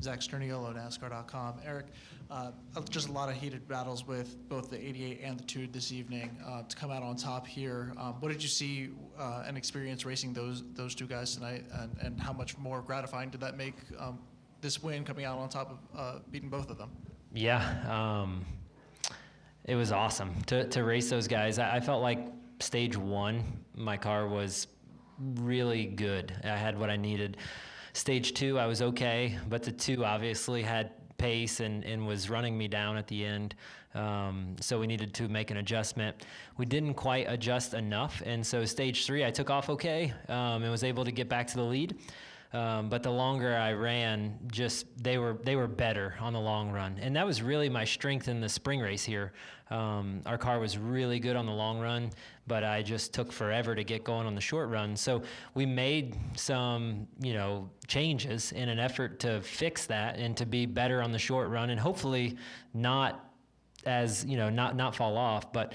Zach Sterniolo, NASCAR.com. Aric, just a lot of heated battles with both the 88 and the 2 this evening to come out on top here. What did you see and experience racing those 2 guys tonight, and how much more gratifying did that make this win coming out on top of beating both of them? Yeah, it was awesome to race those guys. I felt like stage 1, my car was really good. I had what I needed. Stage 2, I was okay, but the 2 obviously had pace and was running me down at the end. So we needed to make an adjustment. We didn't quite adjust enough, and so stage 3, I took off okay and was able to get back to the lead. But the longer I ran, they were better on the long run, and that was really my strength in the spring race here. Our car was really good on the long run, but I just took forever to get going on the short run. So we made some, changes in an effort to fix that and to be better on the short run, and hopefully not not fall off, but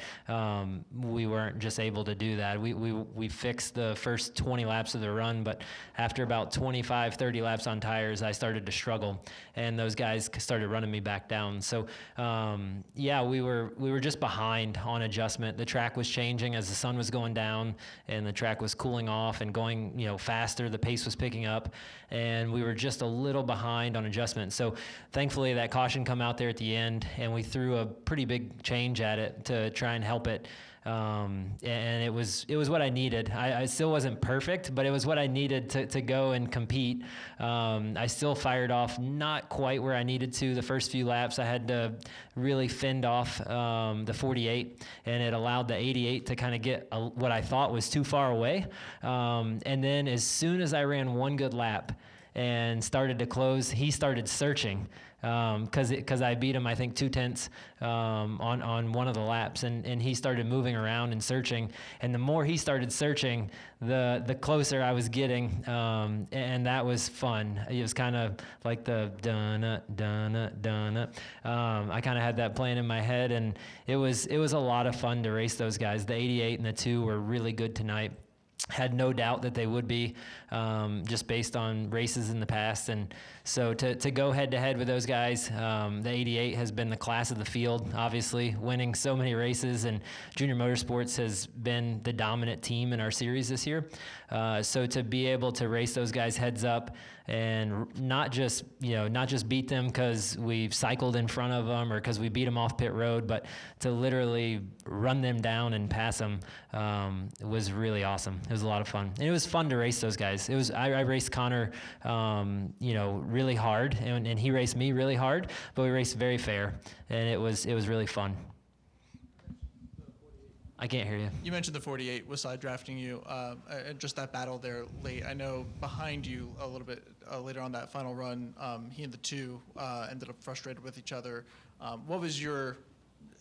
we weren't just able to do that. We fixed the first 20 laps of the run, but after about 25, 30 laps on tires, I started to struggle, and those guys started running me back down. So we were just behind on adjustment. The track was changing as the sun was going down, and the track was cooling off and going faster. The pace was picking up, and we were just a little behind on adjustment. So thankfully that caution come out there at the end, and we threw a pretty big change at it to try and help it. And it was what I needed. I still wasn't perfect, but it was what I needed to go and compete. I still fired off not quite where I needed to the first few laps. I had to really fend off the 48, and it allowed the 88 to kind of get what I thought was too far away. And then as soon as I ran one good lap and started to close, he started searching. Because I beat him, I think 2/10 on one of the laps, and he started moving around and searching. And the more he started searching, the closer I was getting, and that was fun. It was kind of like the dun-na, dun-na, dun-na. I kind of had that playing in my head, and it was a lot of fun to race those guys. The 88 and the 2 were really good tonight. Had no doubt that they would be, just based on races in the past. And so to go head-to-head with those guys, the 88 has been the class of the field, obviously, winning so many races, and Junior Motorsports has been the dominant team in our series this year. So to be able to race those guys heads up and not just beat them because we've cycled in front of them or because we beat them off pit road, but to literally run them down and pass them was really awesome. It was a lot of fun, and it was fun to race those guys. I raced Connor, really hard, and he raced me really hard, but we raced very fair, and it was really fun. I can't hear you. You mentioned the 48 was side drafting you, and just that battle there late. I know behind you a little bit later on that final run, he and the 2 ended up frustrated with each other. What was your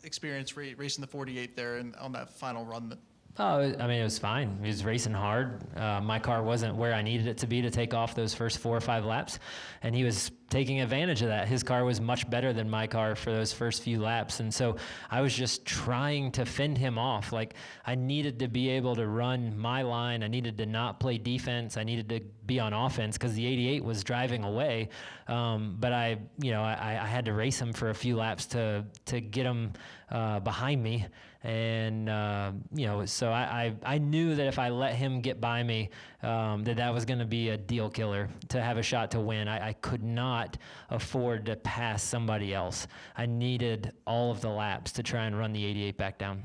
experience racing the 48 there and on that final run? Oh, I mean, it was fine. He was racing hard. My car wasn't where I needed it to be to take off those first 4 or 5 laps, and he was taking advantage of that. His car was much better than my car for those first few laps, and so I was just trying to fend him off. Like, I needed to be able to run my line. I needed to not play defense. I needed to be on offense because the 88 was driving away. But I had to race him for a few laps to get him behind me. And, so I knew that if I let him get by me, that was going to be a deal killer to have a shot to win. I could not afford to pass somebody else. I needed all of the laps to try and run the 88 back down.